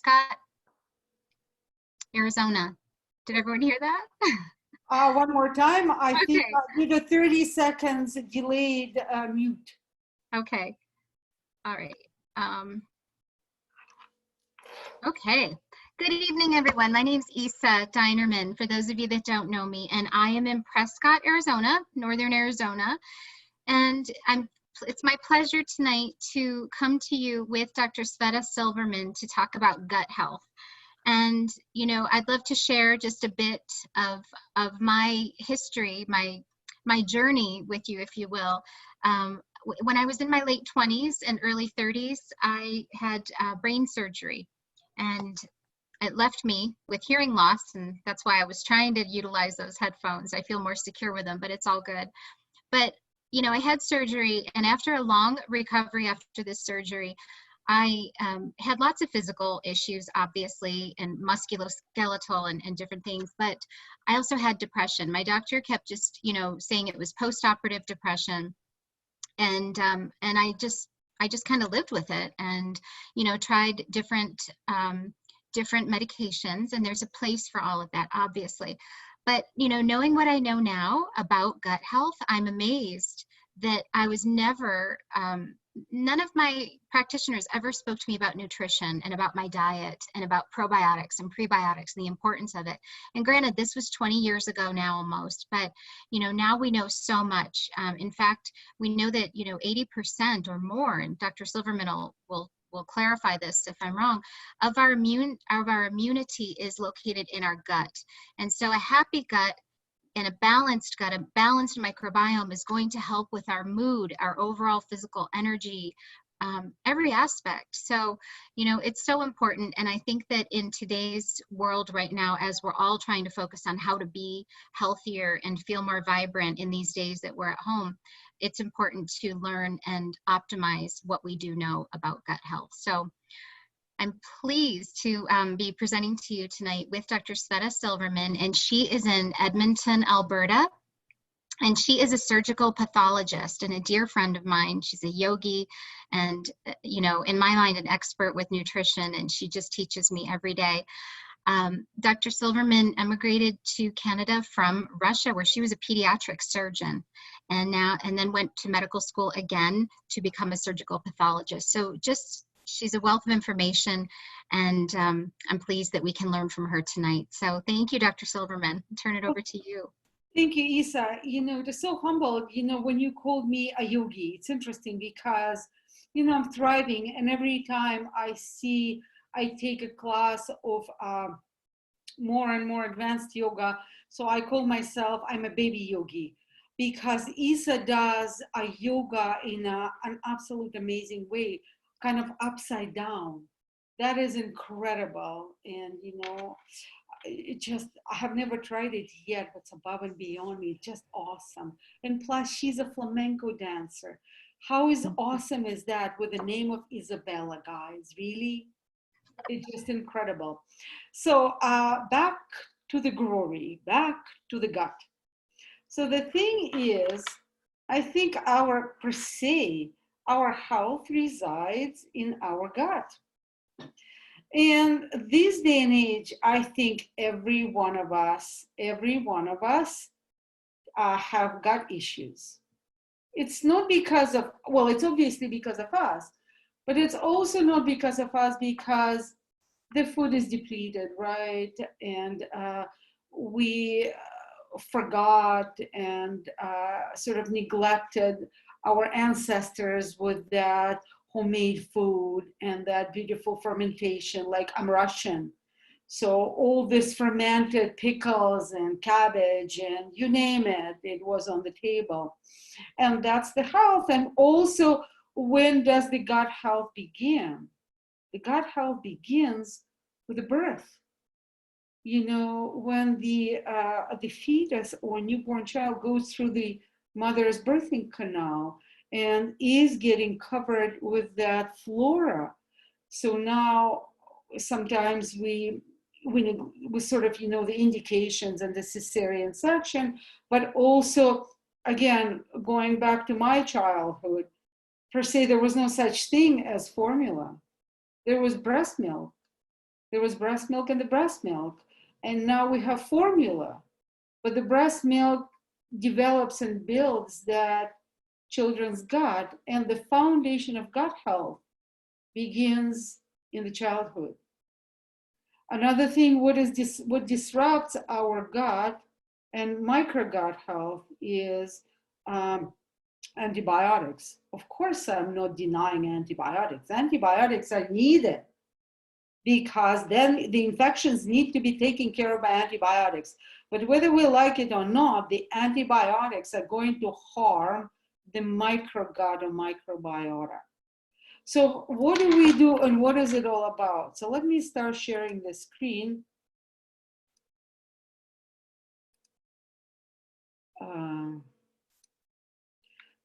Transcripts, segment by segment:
Prescott, Arizona. Did everyone hear that? One more time. I think Okay. I need a 30 seconds delayed mute. Okay. All right. Okay. Good evening, everyone. My name's Isa Dinerman, for those of you that don't know me, and I am in Prescott, Arizona, Northern Arizona. And it's my pleasure tonight to come to you with Dr. Sveta Silverman to talk about gut health. And, you know, I'd love to share just a bit of my history, my journey with you, if you will. When I was in my late 20s and early 30s, I had brain surgery, and it left me with hearing loss, and that's why I was trying to utilize those headphones. I feel more secure with them, but it's all good. But, you know, I had surgery, and after a long recovery after this surgery, I had lots of physical issues, obviously, and musculoskeletal and different things, but I also had depression. My doctor kept just, you know, saying it was post-operative depression, and I just kind of lived with it, and, you know, tried different medications, and there's a place for all of that, obviously. But, you know, knowing what I know now about gut health, I'm amazed that I was never, none of my practitioners ever spoke to me about nutrition and about my diet and about probiotics and prebiotics and the importance of it. And granted, this was 20 years ago now almost, but, you know, now we know so much. In fact, we know that, you know, 80% or more, and Dr. Silverman will clarify this if I'm wrong, of our immunity is located in our gut. And so a happy gut and a balanced gut, a balanced microbiome is going to help with our mood, our overall physical energy, every aspect. So, you know, it's so important. And I think that in today's world right now, as we're all trying to focus on how to be healthier and feel more vibrant in these days that we're at home, it's important to learn and optimize what we do know about gut health. So I'm pleased to be presenting to you tonight with Dr. Sveta Silverman, and she is in Edmonton, Alberta, and she is a surgical pathologist and a dear friend of mine. She's a yogi and, you know, in my mind, an expert with nutrition, and she just teaches me every day. Dr. Silverman emigrated to Canada from Russia, where she was a pediatric surgeon, and then went to medical school again to become a surgical pathologist. So she's a wealth of information, and I'm pleased that we can learn from her tonight. So thank you, Dr. Silverman. I'll turn it over to you. Thank you, Isa. You know, just so humbled, you know, when you called me a yogi. It's interesting because, you know, I'm thriving, and every time I take a class of more and more advanced yoga, so I call myself, I'm a baby yogi, because Isa does a yoga in an absolute amazing way, kind of upside down. That is incredible. And, you know, I have never tried it yet, but it's above and beyond me. It's just awesome. And plus, she's a flamenco dancer. How awesome is that, with the name of Isabella, guys? Really? It's just incredible. So back to the glory, back to the gut. So the thing is, I think our health resides in our gut. And this day and age, I think every one of us have gut issues. It's not because of, well, it's obviously because of us, but it's also not because of us, because the food is depleted, right? And we forgot and sort of neglected our ancestors with that homemade food and that beautiful fermentation. Like, I'm Russian, so all this fermented pickles and cabbage and you name it, it was on the table. And that's the health. And also, when does the gut health begin? The gut health begins with the birth. You know, when the fetus or newborn child goes through the mother's birthing canal and is getting covered with that flora. So now sometimes we sort of, you know, the indications and the cesarean section, but also, again, going back to my childhood, per se, there was no such thing as formula. There was breast milk. There was breast milk and the breast milk. And now we have formula. But the breast milk develops and builds that children's gut, and the foundation of gut health begins in the childhood. Another thing, what disrupts our gut and microgut health is antibiotics. Of course, I'm not denying antibiotics. Antibiotics are needed because then the infections need to be taken care of by antibiotics. But whether we like it or not, the antibiotics are going to harm the microgut or microbiota. So what do we do and what is it all about? So let me start sharing the screen.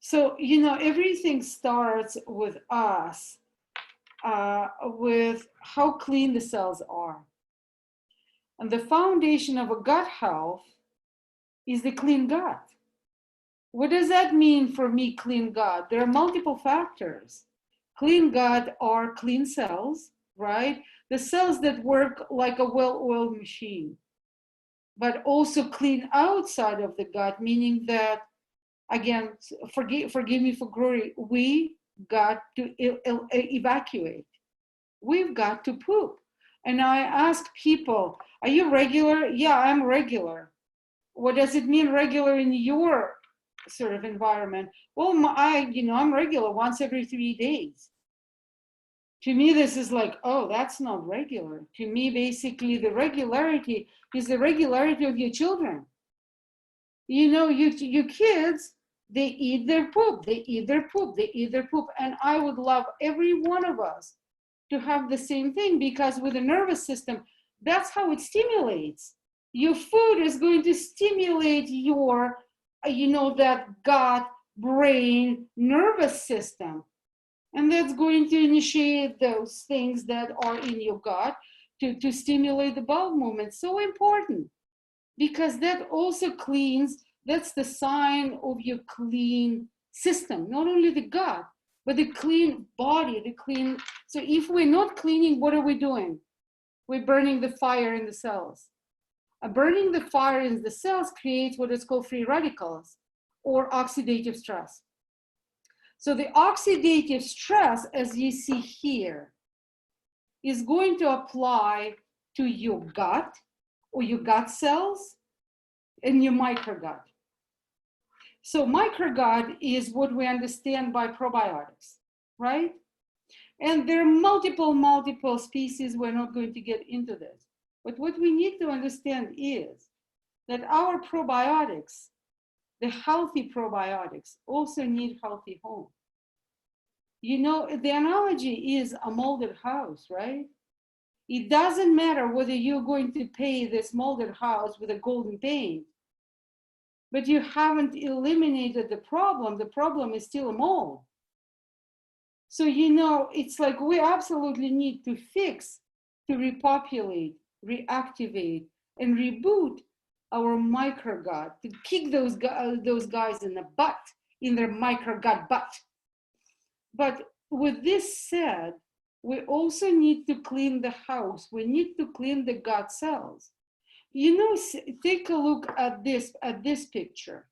So, everything starts with us, with how clean the cells are. And the foundation of a gut health is the clean gut. What does that mean for me, clean gut? There are multiple factors. Clean gut are clean cells, right? The cells that work like a well-oiled machine, but also clean outside of the gut, meaning that, again, forgive me for glory, we got to evacuate. We've got to poop. And I ask people, are you regular? Yeah, I'm regular. What does it mean regular in your sort of environment? Well, I'm regular once every 3 days. To me, this is like, oh, that's not regular. To me, basically, the regularity is the regularity of your children. Your kids, they eat their poop, they eat their poop, they eat their poop. And I would love every one of us to have the same thing, because with the nervous system, that's how it stimulates. Your food is going to stimulate your, that gut, brain, nervous system. And that's going to initiate those things that are in your gut to stimulate the bowel movement. So important, because that also cleans, that's the sign of your clean system, not only the gut, but the clean body, the clean. So if we're not cleaning, what are we doing? We're burning the fire in the cells. Burning the fire in the cells creates what is called free radicals or oxidative stress. So the oxidative stress, as you see here, is going to apply to your gut or your gut cells and your microgut. So microgut is what we understand by probiotics, right? And there are multiple species. We're not going to get into this. But what we need to understand is that our probiotics, the healthy probiotics, also need healthy home. The analogy is a molded house, right? It doesn't matter whether you're going to paint this molded house with a golden paint, but you haven't eliminated the problem. The problem is still a mold. So, it's like we absolutely need to fix, to repopulate, reactivate, and reboot our microgut, to kick those guys in the butt, in their microgut butt. But with this said, we also need to clean the house. We need to clean the gut cells. Take a look at this picture.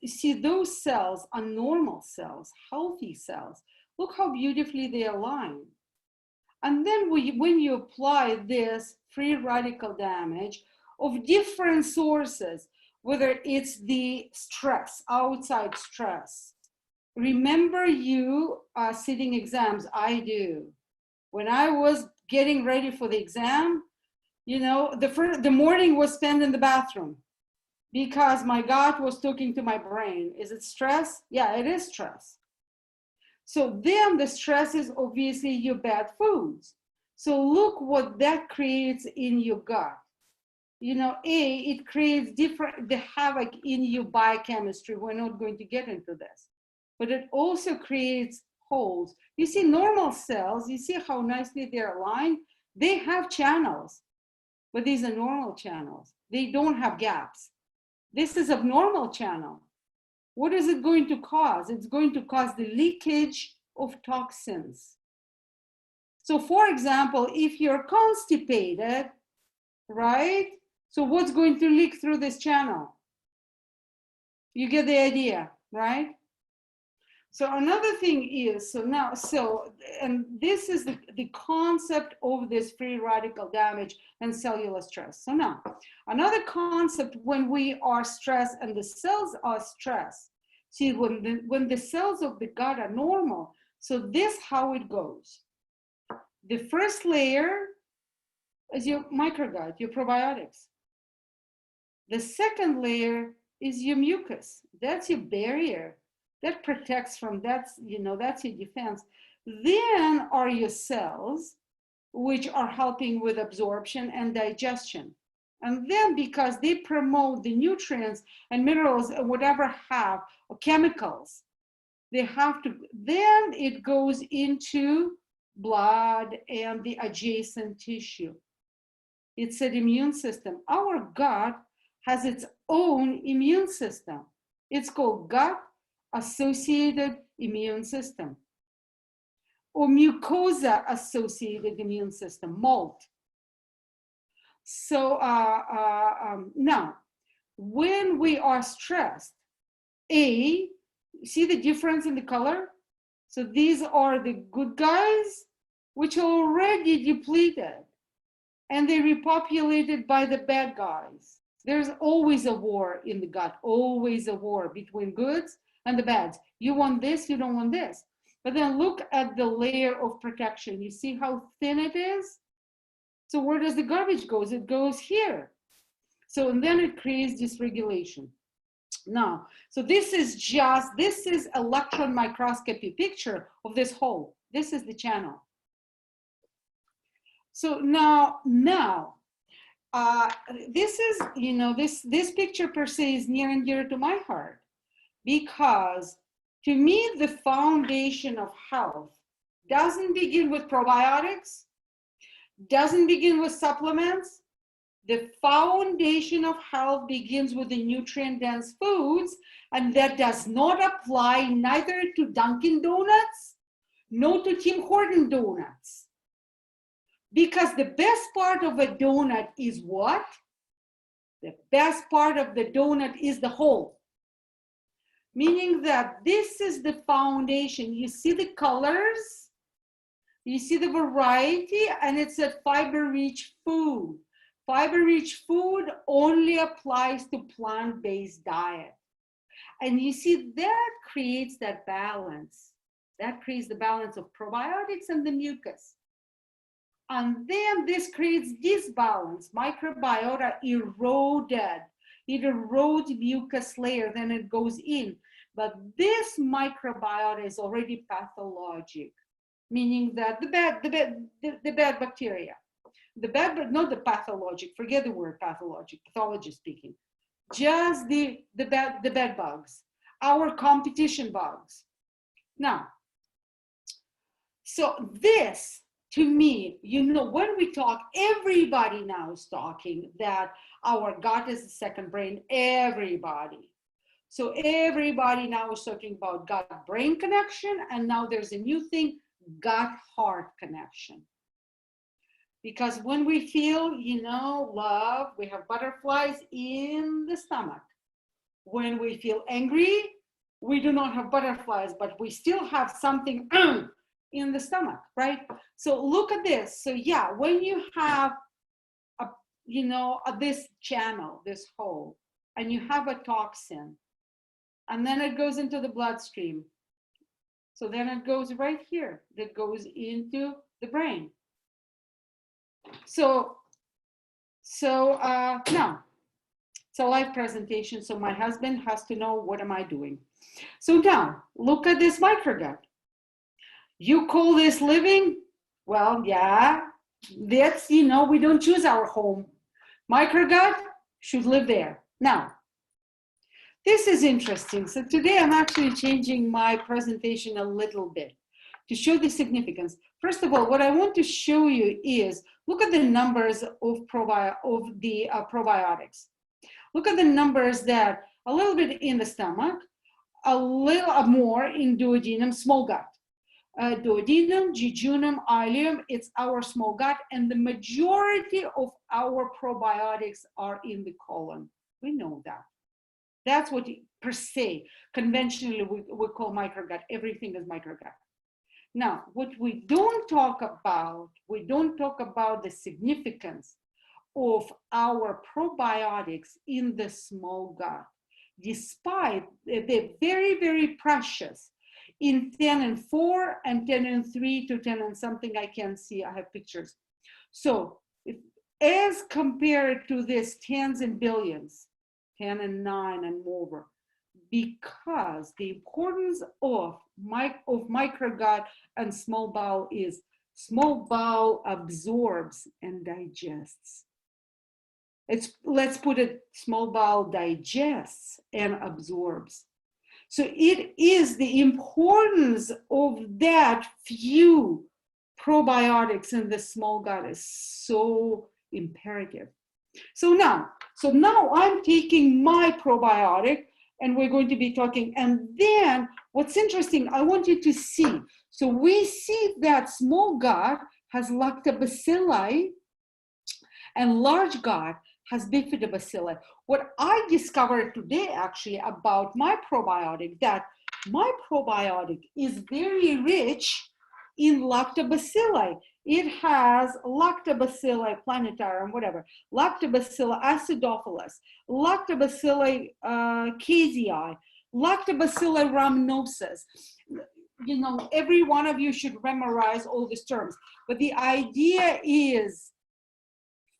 See, those cells are normal cells, healthy cells. Look how beautifully they align. And then when you apply this free radical damage of different sources, whether it's the stress, outside stress. Remember, you are sitting exams. I do. When I was getting ready for the exam, the morning was spent in the bathroom because my gut was talking to my brain. Is it stress? Yeah, it is stress. So then the stress is obviously your bad foods. So look what that creates in your gut. It creates the havoc in your biochemistry. We're not going to get into this, but it also creates holes. You see normal cells, you see how nicely they're aligned? They have channels, but these are normal channels. They don't have gaps. This is a abnormal channel. What is it going to cause? It's going to cause the leakage of toxins. So for example, if you're constipated, right? So what's going to leak through this channel? You get the idea, right? So another thing is, and this is the concept of this free radical damage and cellular stress. So now, another concept when we are stressed and the cells are stressed, see, when the cells of the gut are normal, so this how it goes. The first layer is your microgut, your probiotics. The second layer is your mucus. That's your barrier. That protects from, that's your defense. Then are your cells, which are helping with absorption and digestion. And then because they promote the nutrients and minerals and whatever have, or chemicals, they have to, then it goes into blood and the adjacent tissue. It's an immune system. Our gut has its own immune system. It's called gut associated immune system or mucosa associated immune system, MALT. So now, when we are stressed, see the difference in the color? So these are the good guys, which are already depleted, and they're repopulated by the bad guys. There's always a war in the gut, always a war between goods and the bads. You want this, you don't want this. But then look at the layer of protection. You see how thin it is? So where does the garbage go? It goes here. So, and then it creates dysregulation. Now, so this is electron microscopy picture of this hole. This is the channel. So now, this is, this picture per se is near and dear to my heart, because to me, the foundation of health doesn't begin with probiotics, doesn't begin with supplements. The foundation of health begins with the nutrient-dense foods, and that does not apply neither to Dunkin' Donuts, nor to Tim Horton donuts. Because the best part of a donut is what? The best part of the donut is the whole. Meaning that this is the foundation. You see the colors, you see the variety, and it's a fiber-rich food. Fiber-rich food only applies to plant-based diet. And you see that creates that balance. That creates the balance of probiotics and the mucus. And then this creates disbalance. Microbiota eroded. It erodes mucus layer, then it goes in. But this microbiota is already pathologic, meaning that the bad bacteria, not the pathologic, forget the word pathologic, pathology speaking, just the bad bugs, our competition bugs. Now, so this, to me, when we talk, everybody now is talking that our gut is the second brain, everybody. So everybody now is talking about gut-brain connection, and now there's a new thing, gut-heart connection. Because when we feel, love, we have butterflies in the stomach. When we feel angry, we do not have butterflies, but we still have something in the stomach, right? So look at this. So yeah, when you have this channel, this hole, and you have a toxin, and then it goes into the bloodstream. So then it goes right here, that goes into the brain. So now it's a live presentation, so my husband has to know what am I doing. So now look at this microgut. You call this living? Well, yeah, that's, we don't choose our home. Microgut should live there. Now, this is interesting. So today I'm actually changing my presentation a little bit to show the significance. First of all, what I want to show you is, look at the numbers of the probiotics. Look at the numbers that a little bit in the stomach, a little more in duodenum, small gut. duodenum, jejunum, ileum, it's our small gut, and the majority of our probiotics are in the colon. We know that. That's what per se, conventionally we call microgut. Everything is microgut. Now, what we don't talk about the significance of our probiotics in the small gut, despite they're very, very precious in 10 and 4 and 10 and 3 to 10 and something. I can see, I have pictures. So as compared to this tens and billions, 10 and 9 and more, because the importance of microgut and small bowel is small bowel absorbs and digests. Let's put it, small bowel digests and absorbs. So it is the importance of that few probiotics in the small gut is so imperative. So now I'm taking my probiotic and we're going to be talking. And then what's interesting, I want you to see. So we see that small gut has lactobacilli and large gut has bifidobacilli. What I discovered today actually about my probiotic, that my probiotic is very rich in lactobacilli. It has lactobacilli plantarum, whatever, lactobacilli acidophilus, lactobacilli casei, lactobacilli rhamnosus. You know, every one of you should memorize all these terms. But the idea is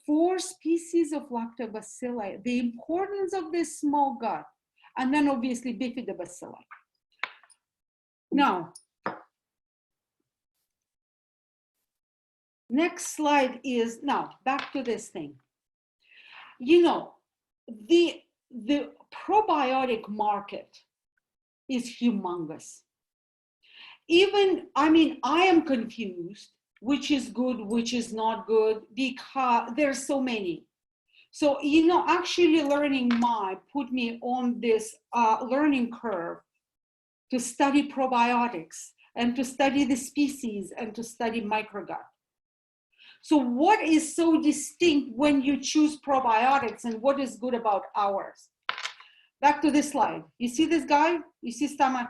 4 species of lactobacilli, the importance of this small gut, and then obviously bifidobacilli. Now, next slide is, now back to this thing. You know, the probiotic market is humongous. Even, I mean, I am confused which is good, which is not good, because there's so many. So, you know, actually learning put me on this learning curve to study probiotics and to study the species and to study microgut. So what is so distinct when you choose probiotics and what is good about ours? Back to this slide. You see this guy? You see stomach?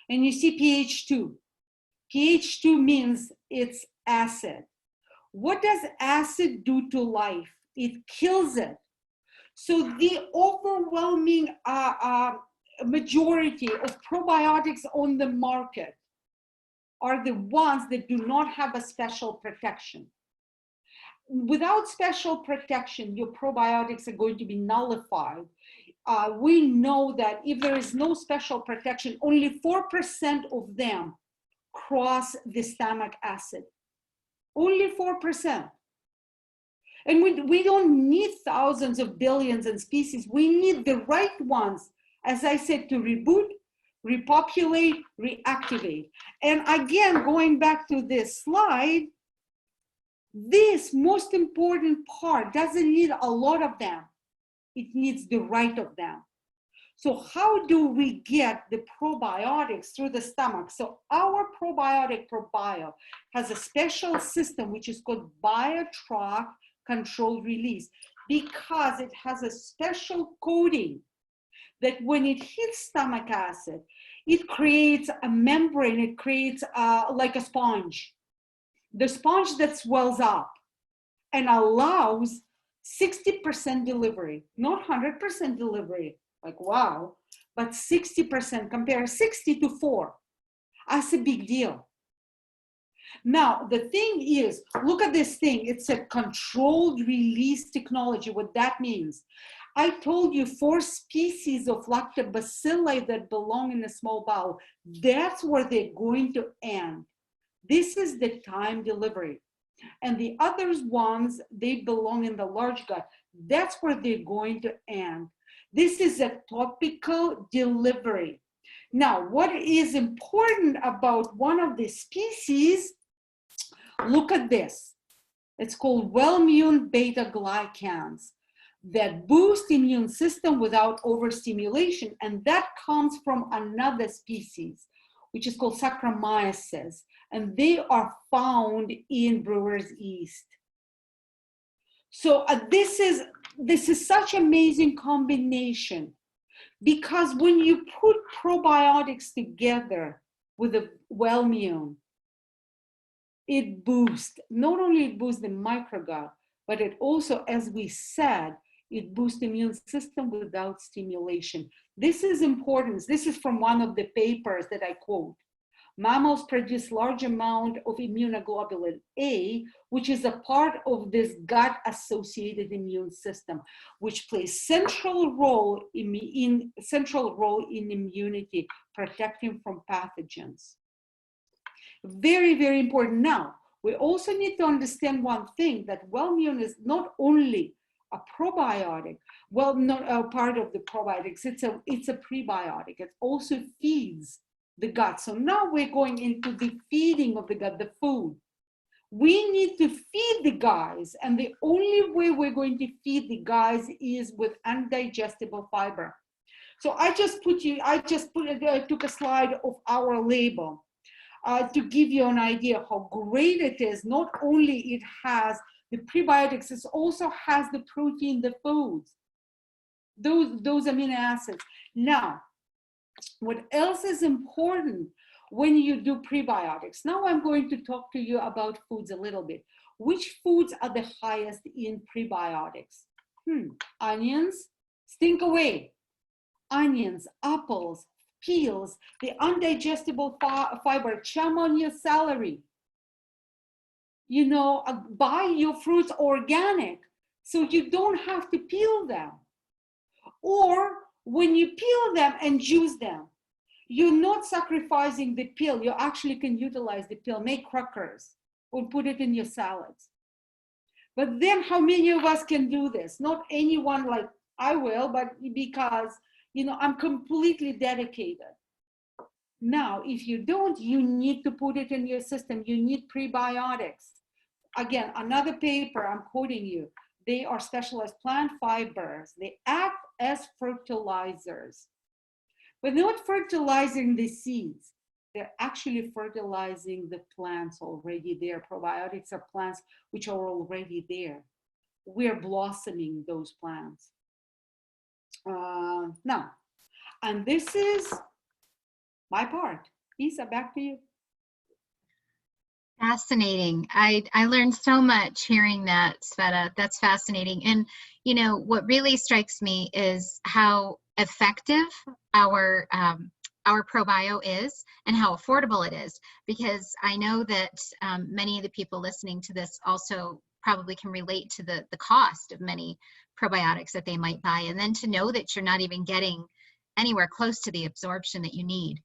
And you see pH 2. pH 2 means it's acid. What does acid do to life? It kills it. So the overwhelming majority of probiotics on the market are the ones that do not have a special protection. Without special protection, your probiotics are going to be nullified. We know that if there is no special protection, only 4% of them cross the stomach acid. Only 4%. And we don't need thousands of billions of species. We need the right ones, as I said, to reboot, repopulate, reactivate. And again, going back to this slide, this most important part doesn't need a lot of them. It needs the right of them. So how do we get the probiotics through the stomach? So our probiotic ProBio has a special system which is called BioTrack controlled release, because it has a special coating that when it hits stomach acid, it creates a membrane, it creates like a sponge. The sponge that swells up and allows 60% delivery, not 100% delivery, like wow, but 60%, compare 60 to 4. That's a big deal. Now, the thing is, look at this thing. It's a controlled release technology. What that means, I told you 4 species of lactobacilli that belong in the small bowel. That's where they're going to end. This is the time delivery. And the other ones, they belong in the large gut. That's where they're going to end. This is a topical delivery. Now, what is important about one of the species, look at this. It's called well-immune beta glycans that boost immune system without overstimulation, and that comes from another species. which is called Saccharomyces, and they are found in brewer's yeast. So this is such amazing combination, because when you put probiotics together with a Wellmune, it boosts, not only it boosts the microgut, but it also, as we said, it boosts the immune system without stimulation. This is important. This is from one of the papers that I quote. Mammals produce large amount of immunoglobulin A, which is a part of this gut-associated immune system, which plays central role in immunity, protecting from pathogens. Very, very important. Now, we also need to understand one thing, that Wellmune is not only a probiotic, well, not a part of the probiotics, it's a prebiotic. It also feeds the gut. So now we're going into the feeding of the gut, the food. We need to feed the guys, and the only way we're going to feed the guys is with undigestible fiber. So I took a slide of our label to give you an idea how great it is. Not only it has the prebiotics, it also has the protein, the foods, those amino acids. Now, what else is important when you do prebiotics? Now I'm going to talk to you about foods a little bit. Which foods are the highest in prebiotics? Onions, stink away. Onions, apples, peels, the undigestible fiber, chum on your celery. You know, buy your fruits organic so you don't have to peel them. Or when you peel them and juice them, you're not sacrificing the peel. You actually can utilize the peel, make crackers, or put it in your salads. But then how many of us can do this? Not anyone, like I will, but because, you know, I'm completely dedicated. Now, if you don't, you need to put it in your system. You need prebiotics. Again, another paper, I'm quoting you. They are specialized plant fibers. They act as fertilizers, but not fertilizing the seeds. They're actually fertilizing the plants already there. Probiotics are plants which are already there. We're blossoming those plants. Now, and this is my part. Isa, back to you. Fascinating. I learned so much hearing that, Sveta. That's fascinating. And, you know, what really strikes me is how effective our ProBio is and how affordable it is, because I know that many of the people listening to this also probably can relate to the cost of many probiotics that they might buy, and then to know that you're not even getting anywhere close to the absorption that you need.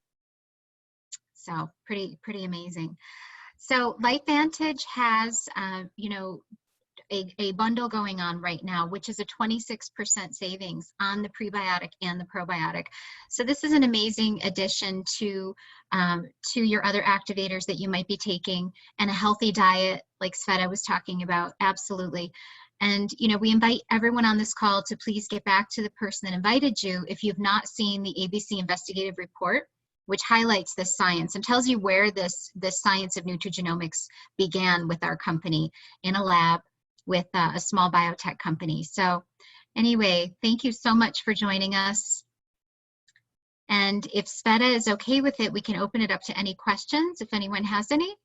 So pretty amazing. So LifeVantage has, you know, a bundle going on right now, which is a 26% savings on the prebiotic and the probiotic. So this is an amazing addition to your other activators that you might be taking, and a healthy diet like Sveta was talking about. Absolutely. And, you know, we invite everyone on this call to please get back to the person that invited you if you've not seen the ABC investigative report, which highlights this science and tells you where this science of nutrigenomics began with our company in a lab with a small biotech company. So anyway, thank you so much for joining us. And if Sveta is okay with it, we can open it up to any questions if anyone has any.